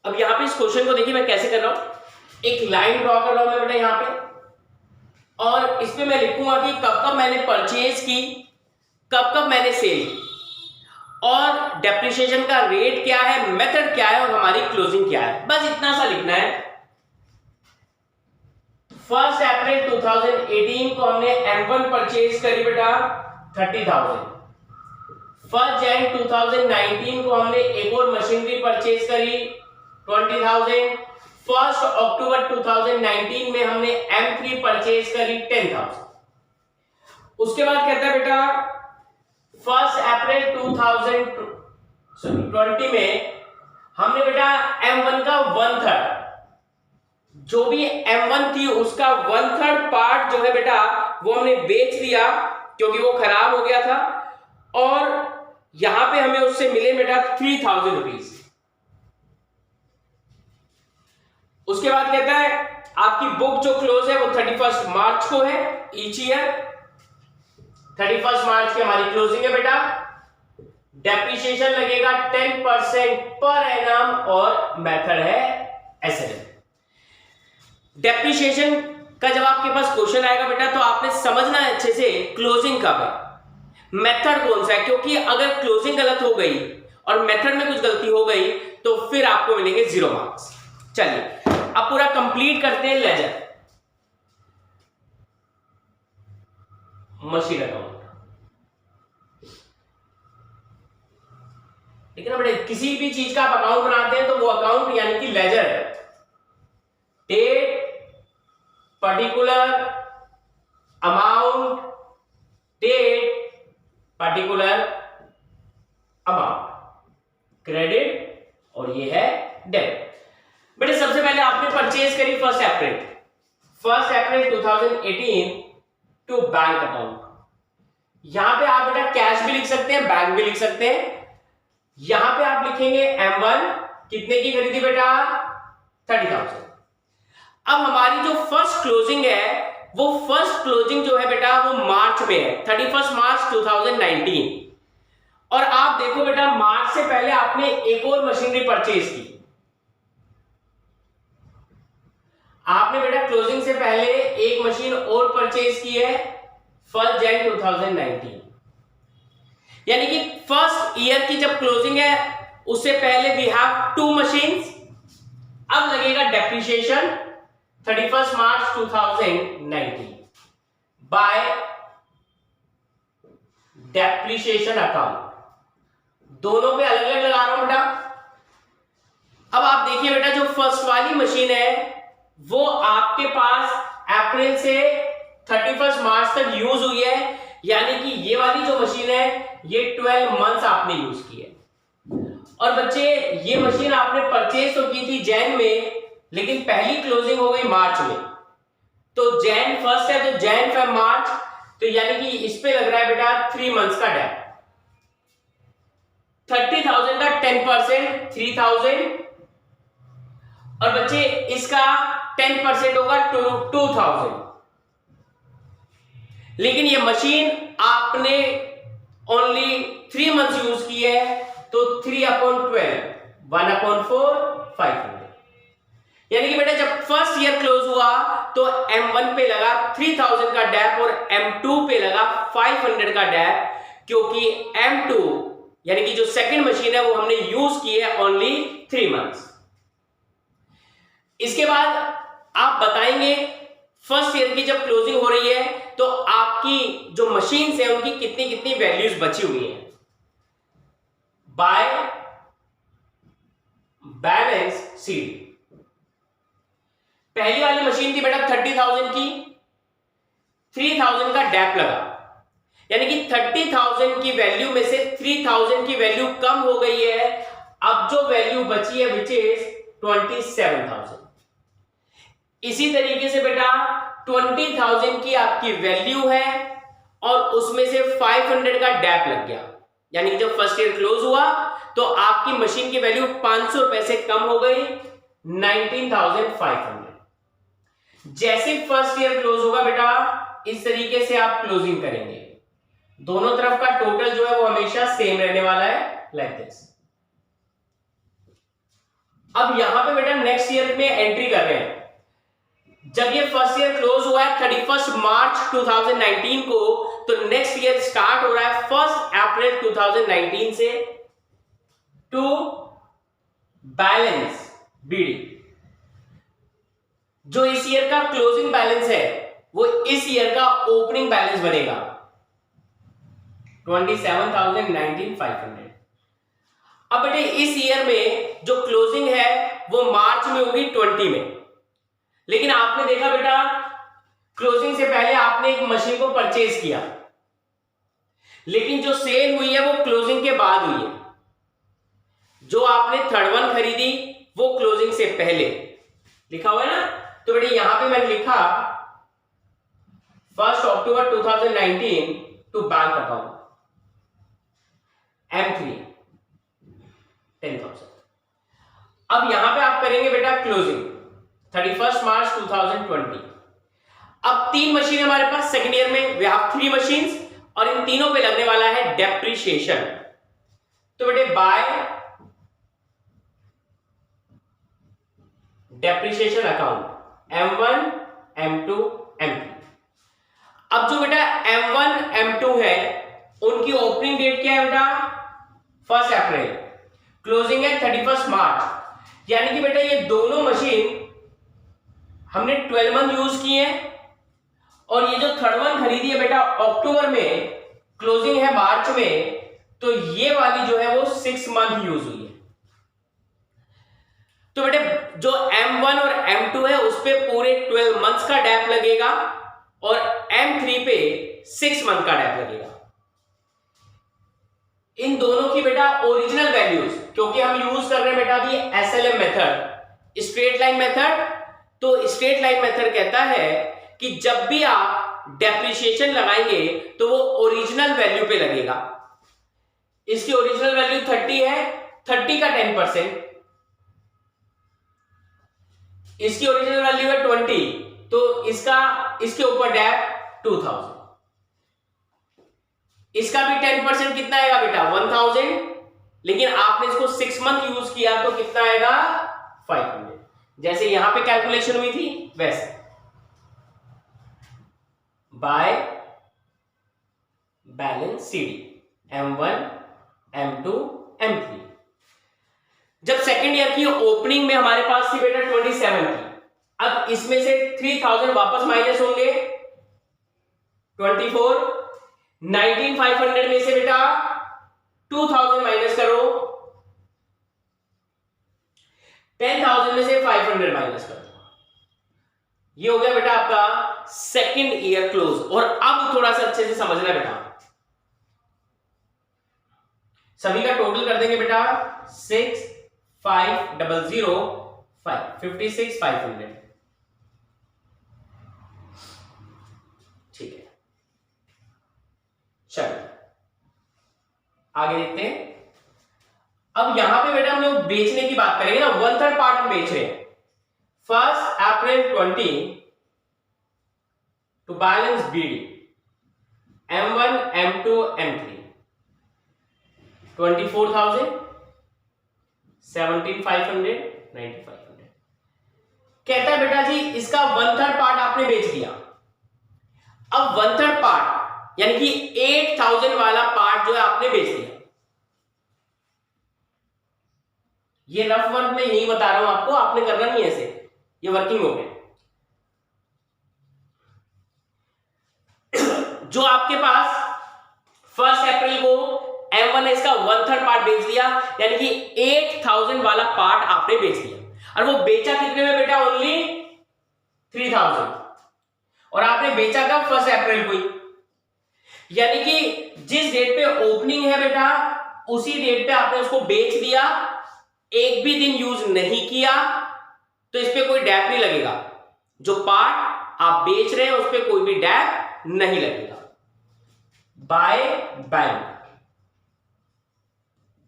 अब यहाँ पे इस क्वेश्चन को देखिए मैं कैसे कर रहा हूं, एक लाइन ड्रॉ कर रहा हूं मैं बेटा यहाँ पे, और इसमें मैं लिखूंगा कि कब कब मैंने परचेज की, कब कब मैंने सेल की, और डेप्रिसिएशन का रेट क्या है, मेथड क्या है, और हमारी क्लोजिंग क्या है। बस इतना सा लिखना है। 1 अप्रैल 2018 को हमने M1 परचेज करी बेटा 30,000। 1 जनवरी 2019 को हमने एक और मशीनरी परचेज करी 20,000। 1 अक्टूबर 2019 में हमने M3 परचेज करी 10,000। उसके बाद कहता है बेटा 1 अप्रैल 2020 में हमने बेटा M1 का 1/3, जो भी M1 थी उसका 1/3 पार्ट जो है बेटा वो हमने बेच दिया क्योंकि वो खराब हो गया था, और यहां पे हमें उससे मिले बेटा 3,000 रुपीज। उसके बाद कहता है आपकी बुक जो क्लोज है वो 31 मार्च को है ईच ईयर। 31 मार्च की हमारी क्लोजिंग है बेटा। डेप्रिसिएशन लगेगा 10% पर एनम और मेथड है एसएलएम। डेप्रिसिएशन का जब आपके पास क्वेश्चन आएगा बेटा तो आपने समझना है अच्छे से क्लोजिंग कब है, मेथड कौन सा है, क्योंकि अगर क्लोजिंग गलत हो गई और मेथड में कुछ गलती हो गई तो फिर आपको मिलेंगे 0 मार्क्स। चलिए अब पूरा कंप्लीट करते हैं लेजर मशीन अकाउंट। लेकिन बेटा किसी भी चीज का आप अकाउंट बनाते हैं तो वो अकाउंट यानी कि लेजर है। Date, particular amount, date, particular amount, credit, और ये है डेबिट। बेटे सबसे पहले आपने परचेज करी 1 अप्रैल 2018 टू बैंक अकाउंट। यहां पे आप बेटा कैश भी लिख सकते हैं, बैंक भी लिख सकते हैं। यहां पे आप लिखेंगे M1 कितने की खरीदी बेटा 30,000। अब हमारी जो फर्स्ट क्लोजिंग है वो फर्स्ट क्लोजिंग जो है बेटा वो मार्च में है 31 मार्च 2019, और आप देखो बेटा मार्च से पहले आपने एक और मशीनरी परचेज की। आपने बेटा क्लोजिंग से पहले एक मशीन और परचेज की है 1 जनवरी 2019, यानी कि फर्स्ट ईयर की जब क्लोजिंग है उससे पहले वी हैव 2 मशीन्स। अब लगेगा डेप्रिसिएशन 31 मार्च 2019 बाय डेप्रिसिएशन अकाउंट। दोनों पे अलग अलग लगा रहा हूं बेटा। अब आप देखिए बेटा जो फर्स्ट वाली मशीन है वो आपके पास अप्रैल से 31 मार्च तक यूज हुई है, यानी कि ये वाली जो मशीन है ये 12 मंथ्स आपने यूज की है। और बच्चे ये मशीन आपने परचेज तो की थी जैन में, लेकिन पहली क्लोजिंग हो गई मार्च में, तो जैन फर्स्ट है तो जैन फेब मार्च, तो यानी कि इस पे लग रहा है बेटा 3 मंथ्स का डेट। 30,000 का 10% 3,000, और बच्चे इसका 10% होगा 2,000। लेकिन ये मशीन आपने ओनली 3 मंथ्स यूज की है, तो 3/12 1/4 500। यानी कि बेटा जब फर्स्ट ईयर क्लोज हुआ तो M1 पे लगा 3,000 का डैप और M2 पे लगा 500 का डैप, क्योंकि M2 यानी कि जो सेकंड मशीन है वो हमने यूज की है ओनली 3 मंथ्स। इसके बाद आप बताएंगे फर्स्ट ईयर की जब क्लोजिंग हो रही है तो आपकी जो मशीन्स है उनकी कितनी कितनी वैल्यूज बची हुई हैं बाय बैलेंस शीट। पहली वाली मशीन थी बेटा 30,000 की, 3,000 का डैप लगा, यानी कि 30,000 की वैल्यू में से 3,000 की वैल्यू कम हो गई है। अब जो वैल्यू बची है विच इज 27,000। इसी तरीके से बेटा 20,000 की आपकी वैल्यू है और उसमें से 500 का डैप लग गया, यानी कि जब फर्स्ट ईयर क्लोज हुआ तो आपकी मशीन की वैल्यू 500 रुपए से कम हो गई 19,500। जैसे फर्स्ट ईयर क्लोज होगा बेटा इस तरीके से आप क्लोजिंग करेंगे, दोनों तरफ का टोटल जो है वो हमेशा सेम रहने वाला है, लाइक दिस। अब यहां पे बेटा नेक्स्ट ईयर में एंट्री कर रहे हैं। जब ये फर्स्ट ईयर क्लोज हुआ है 31 मार्च 2019 को, तो नेक्स्ट ईयर स्टार्ट हो रहा है 1 अप्रैल 2019 से टू बैलेंस बीडी। जो इस ईयर का क्लोजिंग बैलेंस है वो इस ईयर का ओपनिंग बैलेंस बनेगा 27,19,500। अब बेटे इस ईयर में जो क्लोजिंग है वो मार्च में होगी 20 में, लेकिन आपने देखा बेटा क्लोजिंग से पहले आपने एक मशीन को परचेज किया, लेकिन जो सेल हुई है वो क्लोजिंग के बाद हुई है। जो आपने थर्ड वन खरीदी वो क्लोजिंग से पहले लिखा हुआ है ना, तो बेटे यहां पे मैंने लिखा 1 अक्टूबर 2019 टू बैंक अकाउंट M3 10,000। अब यहां पे आप करेंगे बेटा क्लोजिंग 31 मार्च 2020। अब 3 मशीन हमारे पास सेकेंड ईयर में, वी हैव 3 मशीन्स, और इन तीनों पे लगने वाला है डेप्रिसिएशन। तो बेटे bye depreciation account M1 M2 M3। अब जो बेटा M1 M2 है उनकी ओपनिंग डेट क्या है बेटा 1 अप्रैल, क्लोजिंग है 31 मार्च। यानी कि बेटा ये दोनों मशीन हमने 12 मंथ यूज किए हैं, और ये जो थर्ड वन खरीदी है बेटा अक्टूबर में, क्लोजिंग है मार्च में, तो ये वाली जो है वो 6 मंथ यूज हुई है। तो बेटे जो M1 और M2 है उस पे पूरे 12 मंथ्स का डैप लगेगा, और M3 पे 6 मंथ का डैप लगेगा। इन दोनों की बेटा ओरिजिनल वैल्यूज, क्योंकि हम यूज कर रहे हैं बेटा अभी SLM method, straight line method, तो स्ट्रेट लाइन मेथड कहता है कि जब भी आप डेप्रिसिएशन लगाएंगे तो वो ओरिजिनल वैल्यू पे लगेगा। इसकी ओरिजिनल वैल्यू 30 है, 30 का 10%, इसकी ओरिजिनल वैल्यू है 20, तो इसके ऊपर डैप 2000, इसका भी 10% कितना आएगा बेटा 1000, लेकिन आपने इसको 6 मंथ यूज किया तो कितना आएगा 500। जैसे यहां पे कैलकुलेशन हुई थी वैसे by balance CD M1 M2 M3। जब सेकेंड ईयर की ओपनिंग में हमारे पास थी बेटा 27 की, अब इसमें से 3000 वापस माइनस होंगे 24, 19,500 में से बेटा 2000 माइनस करो, 10,000 में से 500 माइनस कर दो। ये हो गया बेटा आपका सेकेंड ईयर क्लोज। और अब थोड़ा सा अच्छे से समझना बेटा, सभी का टोटल कर देंगे बेटा 6,500 56,500। ठीक है, चलो आगे देखते हैं। अब यहां पे बेटा हम लोग बेचने की बात करेंगे ना, 1/3 पार्ट हम बेच रहे हैं 1 अप्रैल 20 to balance BD M1 M2 M3 24,000 17,500 9,500। कहता है बेटा जी इसका 1/3 पार्ट आपने बेच दिया। अब 1/3 पार्ट यानी कि 8,000 वाला पार्ट जो है आपने बेच दिया। ये रफ वर्क में यही बता रहा हूं आपको, आपने करना नहीं है ऐसे, ये वर्किंग हो गया। जो आपके पास 1 अप्रैल को M1 ने इसका 1/3 पार्ट बेच दिया, यानी कि 8,000 वाला पार्ट आपने बेच दिया। और वो बेचा कितने में बेटा ओनली 3,000, और आपने बेचा कब 1 अप्रैल को ही, यानी कि जिस डेट पे ओपनिंग है बेटा उसी डेट पे आपने उसको बेच दिया, एक भी दिन यूज नहीं किया, तो इस पे कोई डैप नहीं लगेगा। जो पार्ट आप बेच रहे हैं उस पे कोई भी डैप नहीं लगेगा। बाय बैंक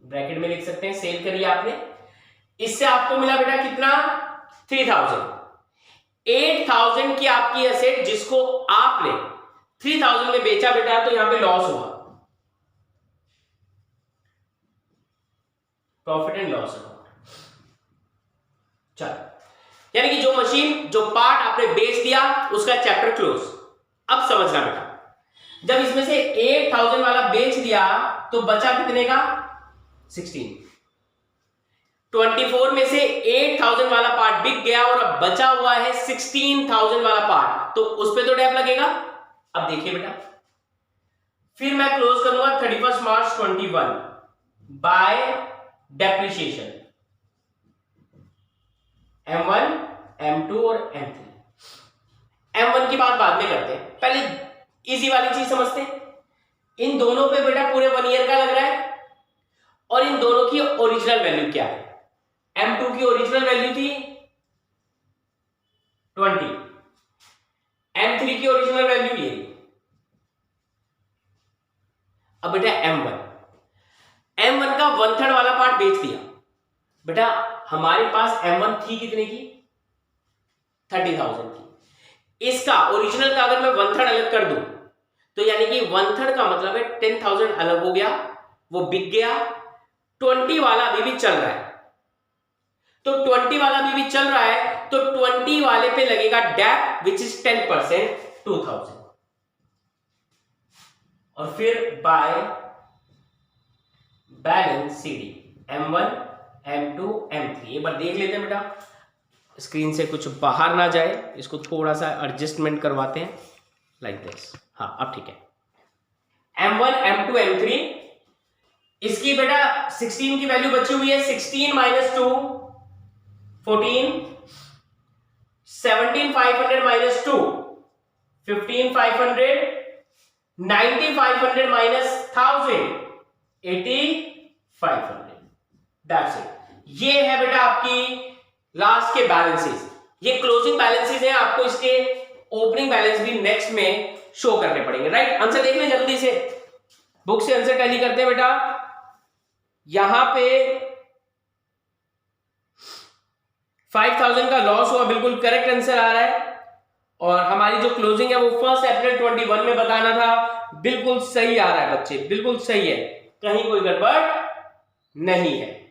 ब्रैकेट में लिख सकते हैं, सेल करिए आपने, इससे आपको मिला बेटा कितना 3,000। 8,000 की आपकी एसेट जिसको आपने 3,000 में बेचा बेटा, तो यहां पे लॉस हुआ, प्रॉफिट एंड लॉस अकाउंट। चलो, यानी कि जो मशीन, जो पार्ट आपने बेच दिया उसका चैप्टर क्लोज। अब समझना बेटा, जब इसमें से 8000 वाला बेच दिया तो बचा कितने का? 16। 24 में से 8000 वाला पार्ट बिक गया और अब बचा हुआ है 16000 वाला पार्ट, तो उस पे तो डेप लगेगा। अब देखिए बेटा, फिर मैं क्लोज करूंगा 31 मार्च 21 बाय डेप्रिसिएशन M1, M2 और M3। M1 की बात बाद में करते हैं, पहले इजी वाली चीज समझते हैं। इन दोनों पे बेटा पूरे 1 ईयर का लग रहा है और इन दोनों की ओरिजिनल वैल्यू क्या है? M2 की ओरिजिनल वैल्यू थी 20, M3 की ओरिजिनल वैल्यू ये। अब बेटा M1 का 1/3 वाला पार्ट बेच दिया। बेटा हमारे पास M1 थी कितने की? 30,000 की। इसका ओरिजिनल का अगर मैं 1/3 अलग कर दूं तो यानी कि 1/3 का मतलब है 10,000 अलग हो गया, वो बिक गया। 20 वाला अभी भी चल रहा है, तो 20 वाला भी चल रहा है, तो 20 वाले पे लगेगा डेप विच इज 10%, 2000। और फिर by balance CD M1, M2, M3। एक बार देख लेते हैं बेटा, स्क्रीन से कुछ बाहर ना जाए, इसको थोड़ा सा एडजस्टमेंट करवाते हैं लाइक दिस। हाँ अब ठीक है। M1, M2, M3, इसकी बेटा 16 की वैल्यू बची हुई है, 16 - 2 14, 17,500 - 2 15,500, 9,500 - 1,000 8,500। That's it. ये है बेटा आपकी लास्ट के बैलेंसेस। ये क्लोजिंग बैलेंसेस हैं, आपको इसके ओपनिंग बैलेंस भी नेक्स्ट में शो करने पड़ेंगे। राइट, आंसर देख लें जल्दी से, बुक से आंसर टैली करते हैं बेटा। यहां पे 5,000 का लॉस हुआ, बिल्कुल करेक्ट आंसर आ रहा है। और हमारी जो क्लोजिंग है वो 1 अप्रैल 21 में बताना था, बिल्कुल सही आ रहा है बच्चे, बिल्कुल सही है, कहीं कोई गड़बड़ नहीं है।